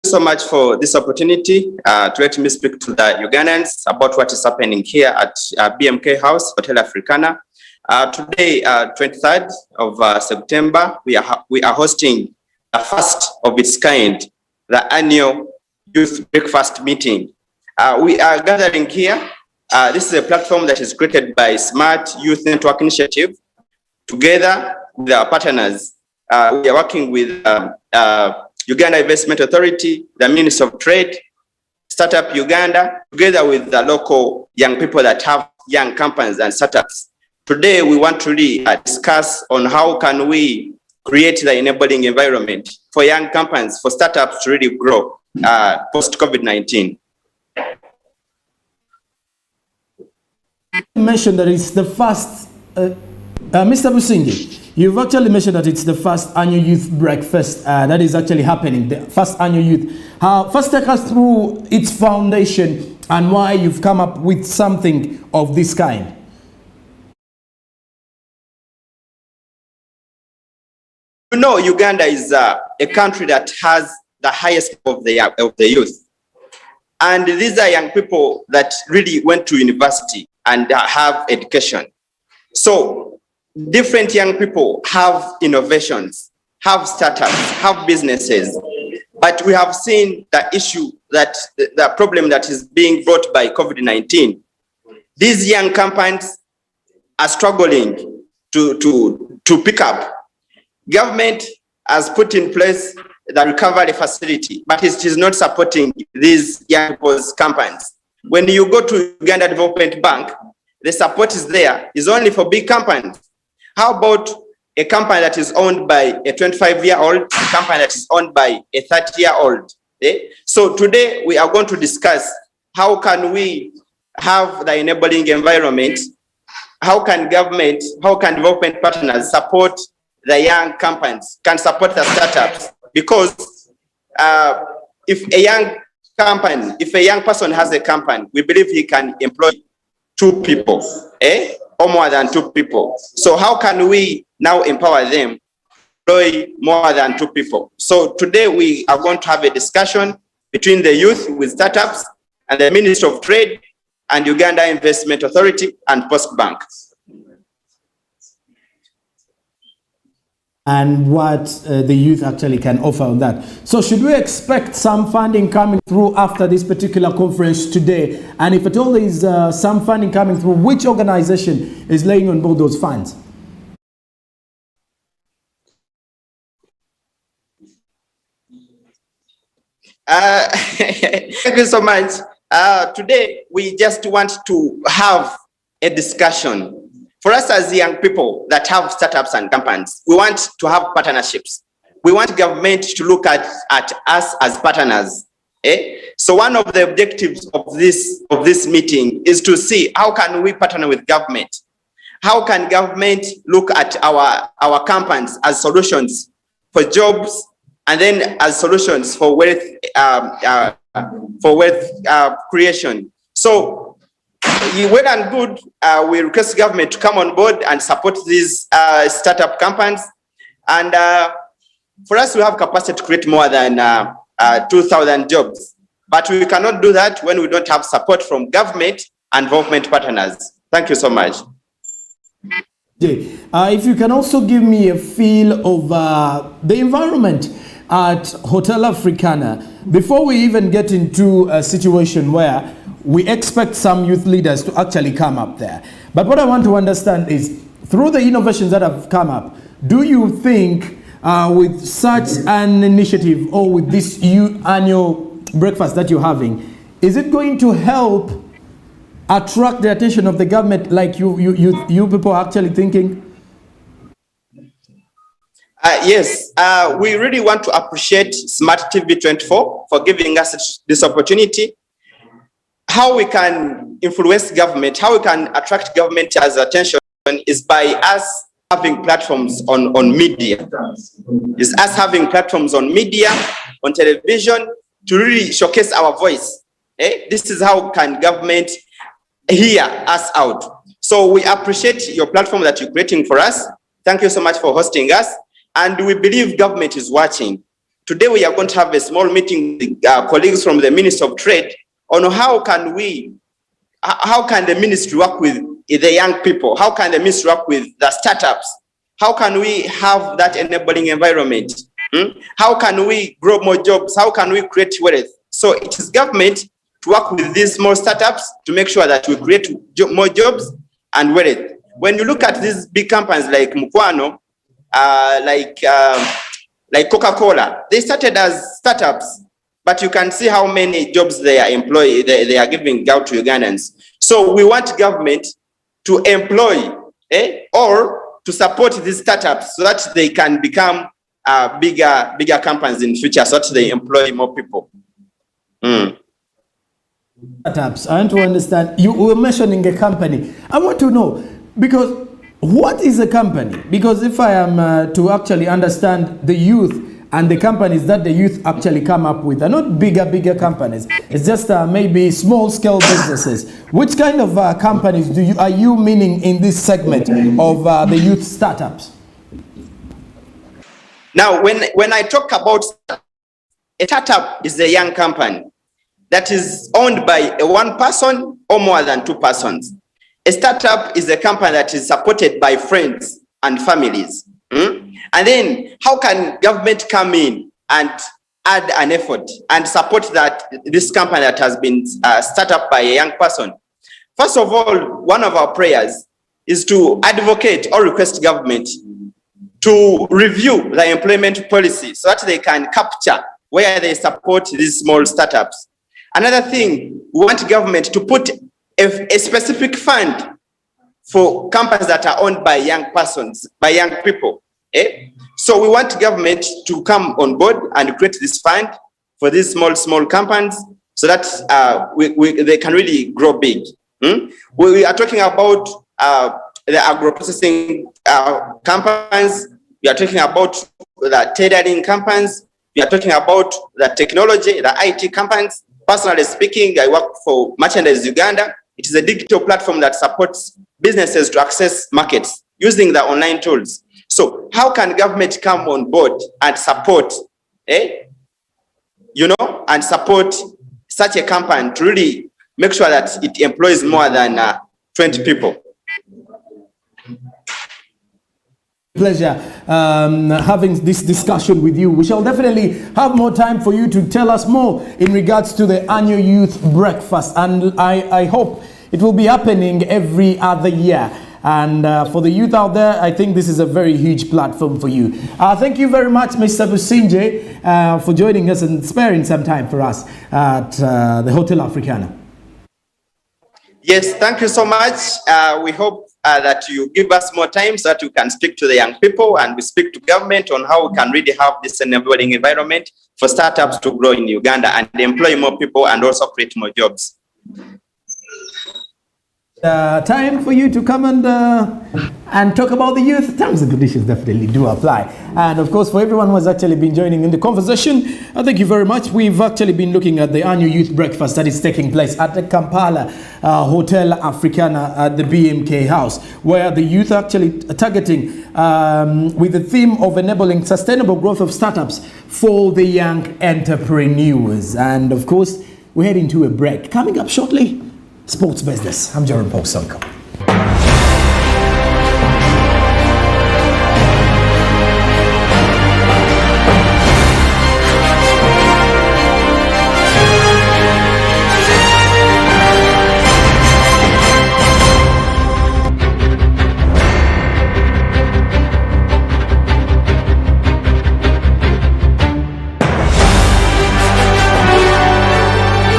so much for this opportunity to let me speak to the Ugandans about what is happening here at BMK House, Hotel Africana. Today, 23rd of September, we are hosting the first of its kind, the annual youth breakfast meeting. We are gathering here. This is a platform that is created by Smart Youth Network Initiative. Together with our partners, we are working with Uganda Investment Authority, the Ministry of Trade, Startup Uganda, together with the local young people that have young companies and startups. Today, we want to really discuss on how can we create the enabling environment for young companies, for startups to really grow post-COVID-19. You mentioned that it's the first, Mr. Busingi, you've actually mentioned that it's the first annual youth breakfast that is actually happening, the first annual youth. First, take us through its foundation and why you've come up with something of this kind. You know, Uganda is a country that has the highest of the youth. And these are young people that really went to university and have education. So different young people have innovations, have startups, have businesses. But we have seen the issue that the problem that is being brought by COVID-19. These young companies are struggling to pick up. Government has put in place the recovery facility, but it is not supporting these young people's companies. When you go to Uganda Development Bank, the support is there, is only for big companies. How about a company that is owned by a 25-year-old, a company that is owned by a 30-year-old? So today we are going to discuss how can we have the enabling environment, how can government, how can development partners support the young companies, can support the startups, because if a young company, if a young person has a company, we believe he can employ 2 people, or more than 2 people. So how can we now empower them to employ more than 2 people? So today we are going to have a discussion between the youth with startups and the Ministry of Trade and Uganda Investment Authority and Post Bank. And what the youth actually can offer on that. So should we expect some funding coming through after this particular conference today? And if at all there is some funding coming through, which organization is laying on board those funds? Thank you so much. Today, we just want to have a discussion. For us as young people that have startups and companies, we want to have partnerships. We want government to look at us as partners. So one of the objectives of this meeting is to see how can we partner with government? How can government look at our companies as solutions for jobs and then as solutions for wealth creation? So well and good, we request government to come on board and support these startup companies. And for us, we have capacity to create more than 2,000 jobs. But we cannot do that when we don't have support from government and development partners. Thank you so much. If you can also give me a feel of the environment at Hotel Africana, before we even get into a situation where we expect some youth leaders to actually come up there. But what I want to understand is, through the innovations that have come up, do you think with such an initiative or with this annual breakfast that you're having, is it going to help attract the attention of the government like you people are actually thinking? Yes, we really want to appreciate Smart TV 24 for giving us this opportunity. How we can influence government, how we can attract government as attention is by us having platforms on media. Is us having platforms on media, on television, to really showcase our voice. This is how can government hear us out. So we appreciate your platform that you're creating for us. Thank you so much for hosting us. And we believe government is watching today we are going to have a small meeting with colleagues from the Ministry of Trade on how can the ministry work with the young people? How can the ministry work with the startups? How can we have that enabling environment? How can we grow more jobs? How can we create wealth? So it is government to work with these small startups to make sure that we create more jobs and wealth. When you look at these big companies like Mukwano, like Coca-Cola, they started as startups, but you can see how many jobs they are employing, they are giving out to Ugandans. So we want government to employ or to support these startups so that they can become bigger companies in future, so that they employ more people. Startups, I want to understand, you were mentioning a company. I want to know, because what is a company? Because if I am to actually understand the youth and the companies that the youth actually come up with are not bigger companies. It's just maybe small scale businesses. Which kind of companies are you meaning in this segment of the youth startups? Now, when I talk about a startup, is a young company that is owned by one person or more than two persons. A startup is a company that is supported by friends and families. And then how can government come in and add an effort and support this company that has been started up by a young person? First of all, one of our prayers is to advocate or request government to review the employment policy so that they can capture where they support these small startups. Another thing, we want government to put a specific fund for companies that are owned by young persons, by young people. So we want government to come on board and create this fund for these small companies so that they can really grow big. We are talking about the agro-processing companies. We are talking about the tailoring companies. We are talking about the technology, the IT companies. Personally speaking, I work for Merchandise Uganda. It is a digital platform that supports businesses to access markets using the online tools. So how can government come on board and support, and support such a company to really make sure that it employs more than 20 people? Pleasure having this discussion with you. We shall definitely have more time for you to tell us more in regards to the annual youth breakfast, and I hope it will be happening every other year. And for the youth out there, I think this is a very huge platform for you. Thank you very much, Mr. Businje, for joining us and sparing some time for us at the Hotel Africana. Yes, thank you so much. We hope that you give us more time so that you can speak to the young people and we speak to government on how we can really have this enabling environment for startups to grow in Uganda and employ more people and also create more jobs. Time for you to come and talk about the youth. Terms and conditions definitely do apply. And of course, for everyone who has actually been joining in the conversation, thank you very much. We've actually been looking at the annual youth breakfast that is taking place at the Kampala Hotel Africana at the BMK House, where the youth are actually targeting with the theme of enabling sustainable growth of startups for the young entrepreneurs. And of course, we're heading to a break. Coming up shortly, Sports Business. I'm Jerome Paul Sonko.